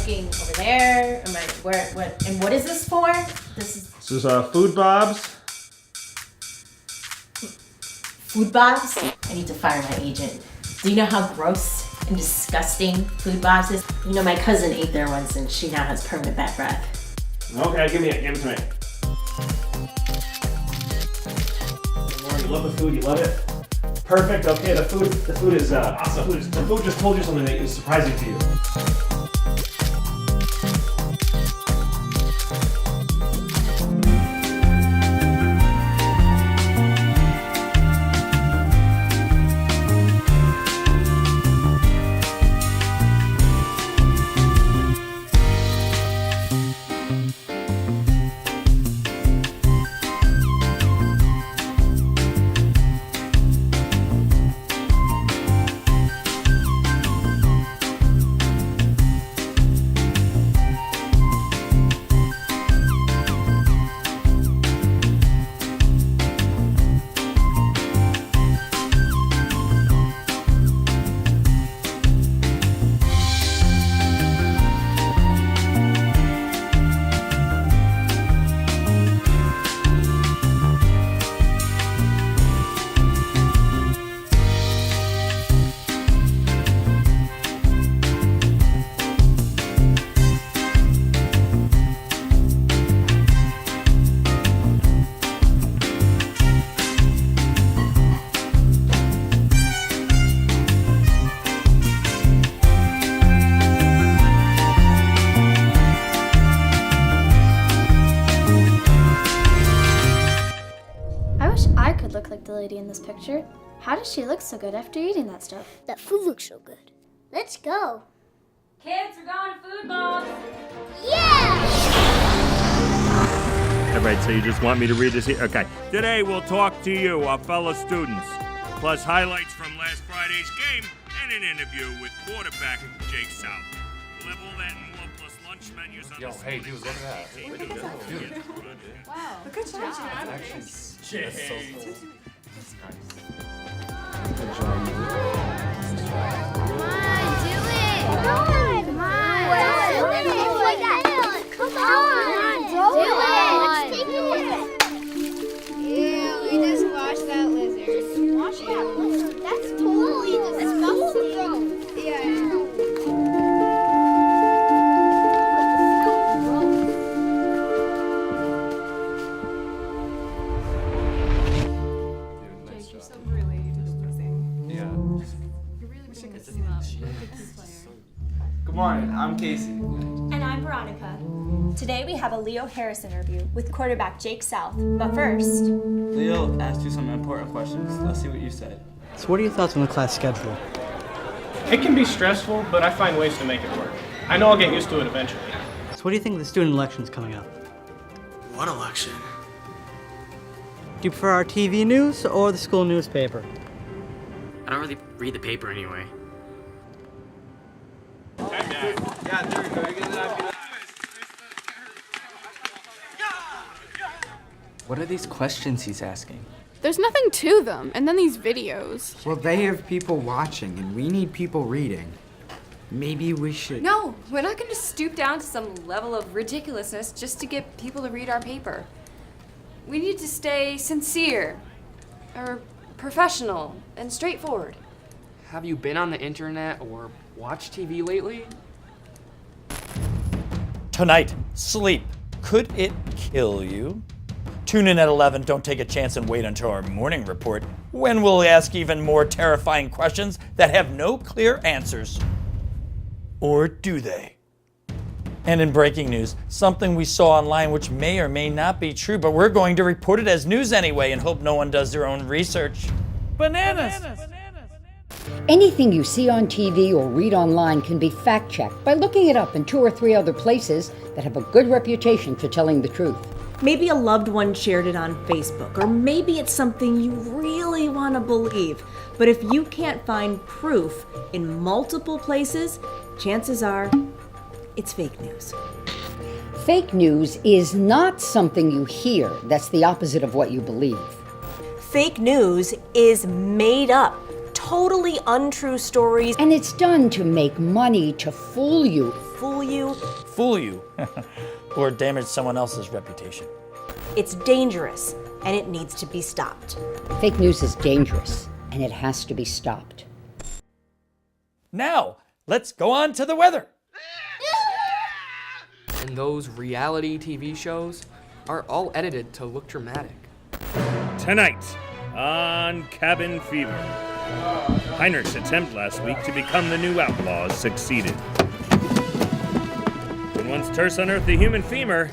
looking over there? Am I where? What? And what is this for? This is Food Bob's. Food Bob's? I need to fire my agent. Do you know how gross and disgusting Food Bob's is? You know, my cousin ate there once and she now has permanent bad breath. Okay, give it to me. You love the food, you love it? Perfect, okay, the food is awesome. The food just told you something that is surprising to you. Look like the lady in this picture. How does she look so good after eating that stuff? That food looks so good. Let's go. Kids, we're going to Food Bob's. Yeah! All right, so you just want me to read this here? Okay. Today we'll talk to you, our fellow students, plus highlights from last Friday's game and an interview with quarterback Jake South. We'll have all that and more, plus lunch menus on the hey, dude, look at that. Dude. Wow. Good job. Actually, that's so cool. That's nice. Come on, do it! Come on! Come on! Do it! Like that! Come on! Do it! Let's take it! Ew, we just washed that lizard. Just wash that lizard. That's totally disgusting. Yeah. Good morning, I'm Casey. And I'm Veronica. Today we have a Leo Harris interview with quarterback Jake South. But first, Leo asked you some important questions. Let's see what you said. So what are your thoughts on the class schedule? It can be stressful, but I find ways to make it work. I know I'll get used to it eventually. So what do you think of the student elections coming up? What election? Do you prefer our TV news or the school newspaper? I don't really read the paper anyway. Yeah, there we go. You get that. What are these questions he's asking? There's nothing to them, and then these videos. Well, they have people watching, and we need people reading. Maybe we should... No, we're not going to stoop down to some level of ridiculousness just to get people to read our paper. We need to stay sincere, or professional, and straightforward. Have you been on the internet or watched TV lately? Tonight, sleep. Could it kill you? Tune in at 11. Don't take a chance and wait until our morning report, when we'll ask even more terrifying questions that have no clear answers. Or do they? And in breaking news, something we saw online which may or may not be true, but we're going to report it as news anyway and hope no one does their own research. Bananas! Anything you see on TV or read online can be fact-checked by looking it up in 2 or 3 other places that have a good reputation for telling the truth. Maybe a loved one shared it on Facebook, or maybe it's something you really want to believe. But if you can't find proof in multiple places, chances are it's fake news. Fake news is not something you hear. That's the opposite of what you believe. Fake news is made up, totally untrue stories. And it's done to make money to fool you. Fool you. Fool you. Or damage someone else's reputation. It's dangerous, and it needs to be stopped. Fake news is dangerous, and it has to be stopped. Now, let's go on to the weather. And those reality TV shows are all edited to look dramatic. Tonight on Cabin Fever, Heinrich's attempt last week to become the new outlaw succeeded. When once Terse unearthed the human femur...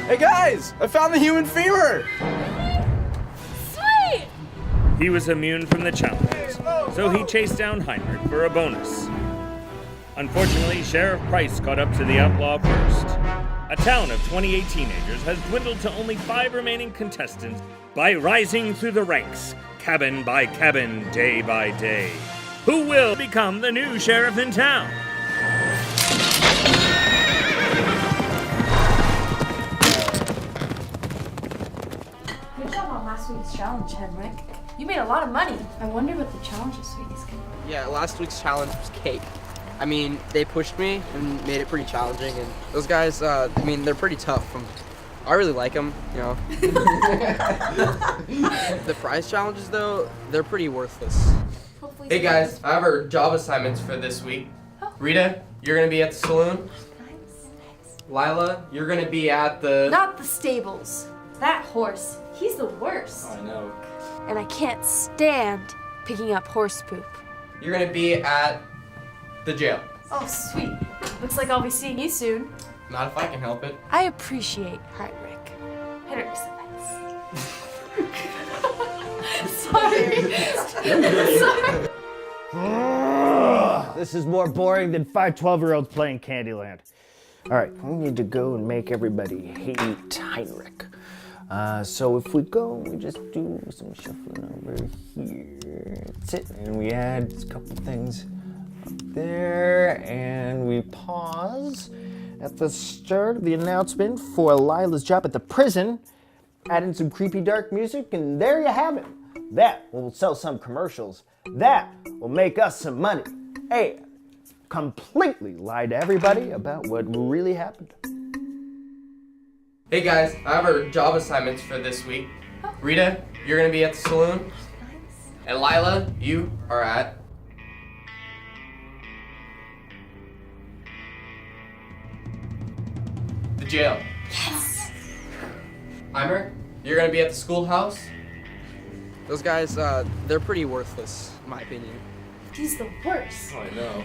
Hey guys, I found the human femur! Sweet! He was immune from the challenges, so he chased down Heinrich for a bonus. Unfortunately, Sheriff Price caught up to the outlaw first. A town of 28 teenagers has dwindled to only 5 remaining contestants by rising through the ranks, cabin by cabin, day by day. Who will become the new sheriff in town? Good job on last week's challenge, Henrik. You made a lot of money. I wonder what the challenge this week is going to be. Yeah, last week's challenge was cake. I mean, they pushed me and made it pretty challenging, and those guys, I mean, they're pretty tough. I really like them, you know. The prize challenges, though, they're pretty worthless. Hey guys, I have our job assignments for this week. Rita, you're gonna be at the saloon. Lila, you're gonna be at the... Not the stables. That horse, he's the worst. I know. And I can't stand picking up horse poop. You're gonna be at the jail. Oh, sweet. Looks like I'll be seeing you soon. Not if I can help it. I appreciate Heinrich. Henrik's the best. Sorry. This is more boring than 5 12-year-olds playing Candyland. All right, we need to go and make everybody hate Heinrich. So if we go, we just do some shuffling over here. That's it. And we add a couple things up there, and we pause at the start of the announcement for Lila's job at the prison. Add in some creepy dark music, and there you have it. That will sell some commercials. That will make us some money. And completely lie to everybody about what really happened. Hey guys, I have our job assignments for this week. Rita, you're gonna be at the saloon. And Lila, you are at... the jail. Yes! Heimer, you're gonna be at the schoolhouse. Those guys, they're pretty worthless, in my opinion. He's the worst. Oh, I know.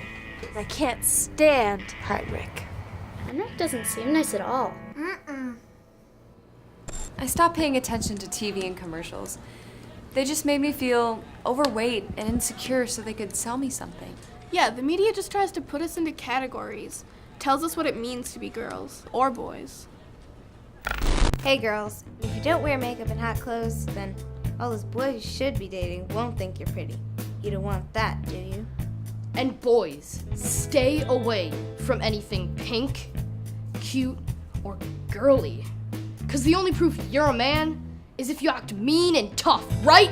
And I can't stand Heinrich. Heinrich doesn't seem nice at all. I stopped paying attention to TV and commercials. They just made me feel overweight and insecure so they could sell me something. Yeah, the media just tries to put us into categories. Tells us what it means to be girls or boys. Hey girls, if you don't wear makeup and hot clothes, then all those boys you should be dating won't think you're pretty. You don't want that, do you? And boys, stay away from anything pink, cute, or girly. Cause the only proof you're a man is if you act mean and tough, right?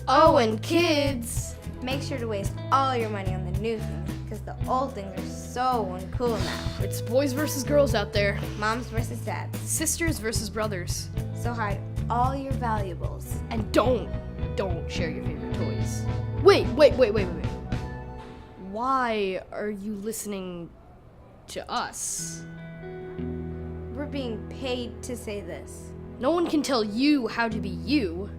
Oh, and kids. Make sure to waste all your money on the new things, because the old things are so uncool now. It's boys versus girls out there. Moms versus dads. Sisters versus brothers. So hide all your valuables. And don't share your favorite toys. Wait. Why are you listening to us? We're being paid to say this. No one can tell you how to be you.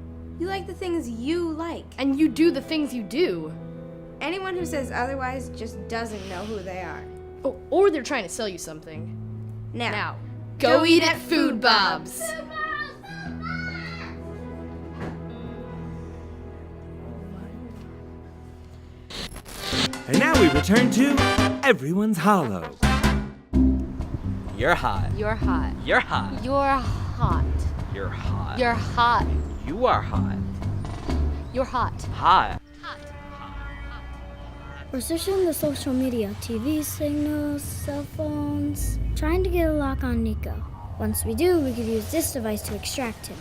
You like the things you like. And you do the things you do. Anyone who says otherwise just doesn't know who they are. Oh, or they're trying to sell you something. Now go eat at Food Bob's. And now we return to Everyone's Hollow. You're hot. You're hot. You're hot. You're hot. You're hot. You're hot. You are hot. You're hot. Hot. We're searching the social media, TV signals, cell phones, trying to get a lock on Nico. Once we do, we could use this device to extract him.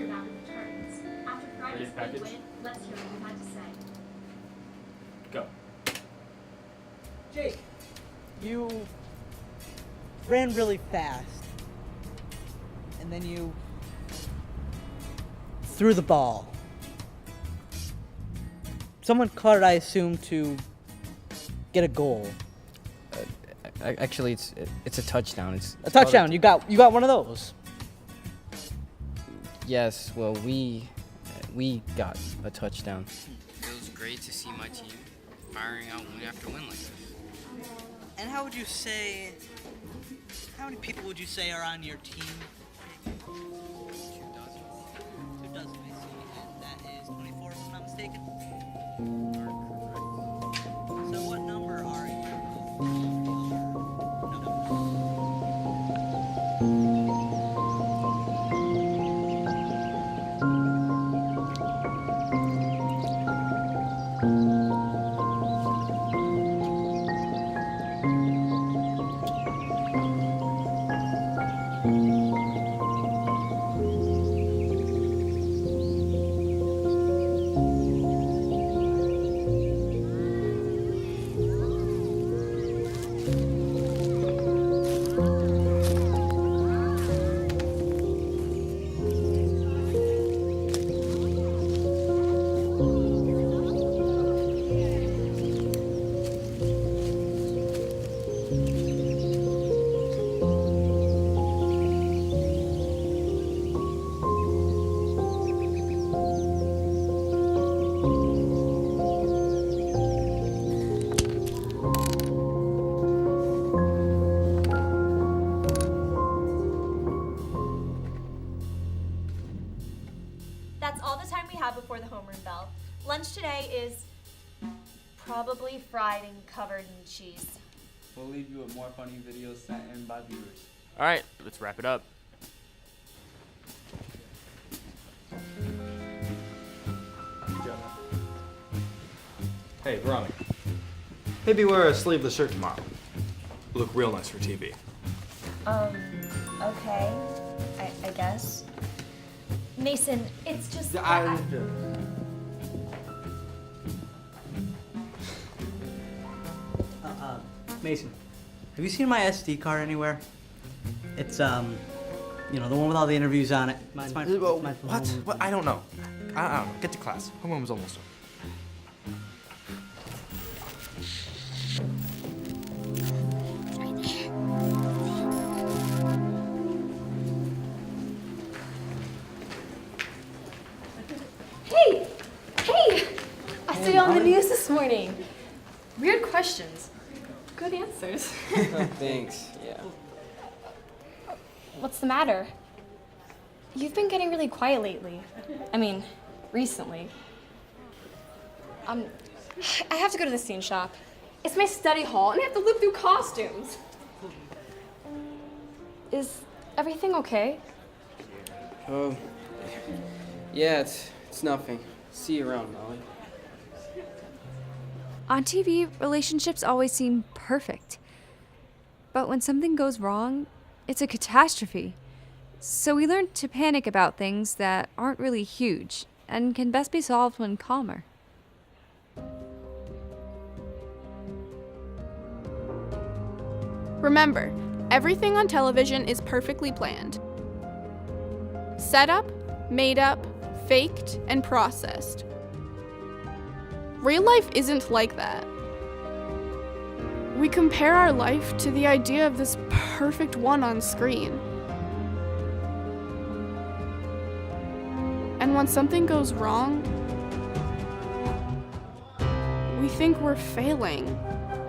quarterback returns. After Friday's big package. win, let's hear what you had to say. Go. Jake, you ran really fast. And then you threw the ball. Someone caught it, I assume, to get a goal. Actually, it's a touchdown. It's A touchdown. You got one of those. Yes. Well, we got a touchdown. It was great to see my team firing out win after win like this. And how would you say? How many people would you say are on your team? 2 dozen. 2 dozen, I see. And that is 24, if I'm not mistaken. So what number are you? That's all the time we have before the homeroom bell. Lunch today is probably fried and covered in cheese. We'll leave you with more funny videos sent in by viewers. All right, let's wrap it up. Hey, Veronica. Maybe wear a sleeveless shirt tomorrow. Look real nice for TV. Okay. I guess. Mason, it's just... Mason, have you seen my SD card anywhere? It's the one with all the interviews on it. It's my What? What? I don't know. I don't know. Get to class. Homeroom's almost over. Hey! Hey! I saw you on the news this morning. Weird questions. Good answers. Thanks. Yeah. What's the matter? You've been getting really quiet lately. I mean, recently. I have to go to the scene shop. It's my study hall, and I have to look through costumes. Is everything okay? Oh. Yeah, it's nothing. See you around, Molly. On TV, relationships always seem perfect. But when something goes wrong, it's a catastrophe. So we learn to panic about things that aren't really huge and can best be solved when calmer. Remember, everything on television is perfectly planned. Set up, made up, faked, and processed. Real life isn't like that. We compare our life to the idea of this perfect one on screen. And when something goes wrong, we think we're failing,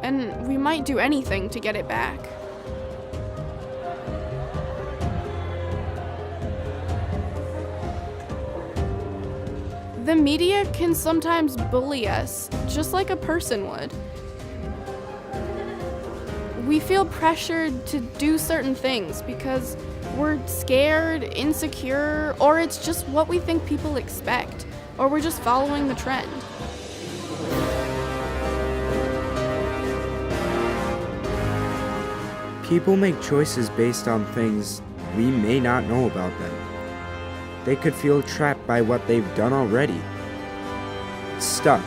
and we might do anything to get it back. The media can sometimes bully us, just like a person would. We feel pressured to do certain things because we're scared, insecure, or it's just what we think people expect, or we're just following the trend. People make choices based on things we may not know about them. They could feel trapped by what they've done already. Stuck.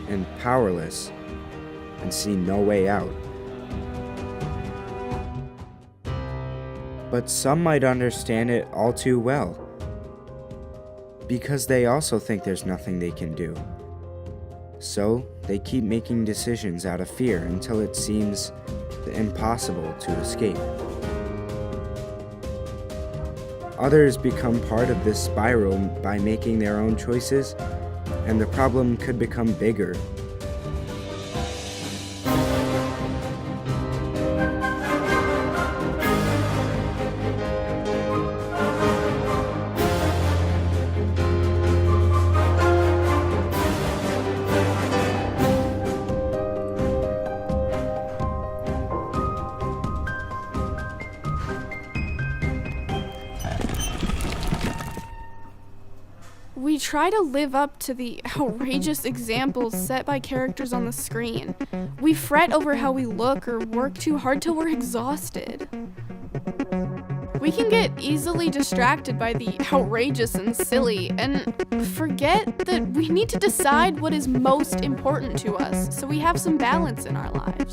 And powerless. And see no way out. But some might understand it all too well. Because they also think there's nothing they can do. So, they keep making decisions out of fear until it seems impossible to escape. Others become part of this spiral by making their own choices, and the problem could become bigger. We try to live up to the outrageous examples set by characters on the screen. We fret over how we look or work too hard till we're exhausted. We can get easily distracted by the outrageous and silly and forget that we need to decide what is most important to us so we have some balance in our lives.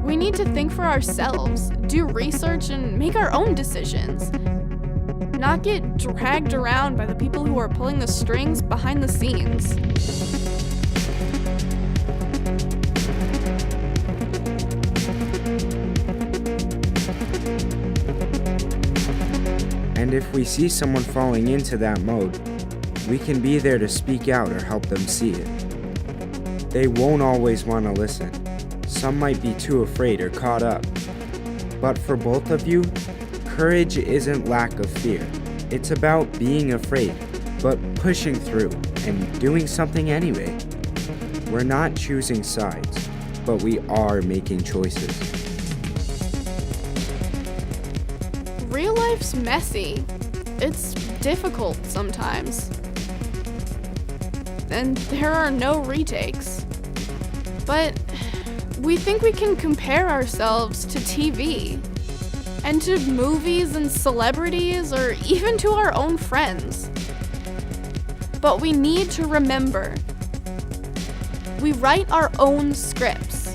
We need to think for ourselves, do research, and make our own decisions. Not get dragged around by the people who are pulling the strings behind the scenes. And if we see someone falling into that mode, we can be there to speak out or help them see it. They won't always want to listen. Some might be too afraid or caught up. But for both of you, courage isn't lack of fear. It's about being afraid, but pushing through and doing something anyway. We're not choosing sides, but we are making choices. Real life's messy. It's difficult sometimes. And there are no retakes. But we think we can compare ourselves to TV. And to movies and celebrities, or even to our own friends. But we need to remember, we write our own scripts.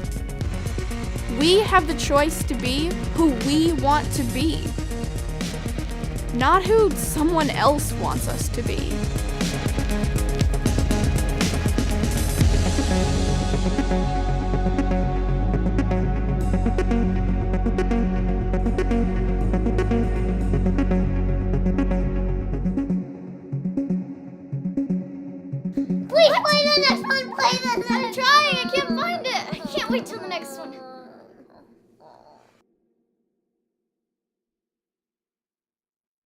We have the choice to be who we want to be, not who someone else wants us to be. Please play the next one, play the next one.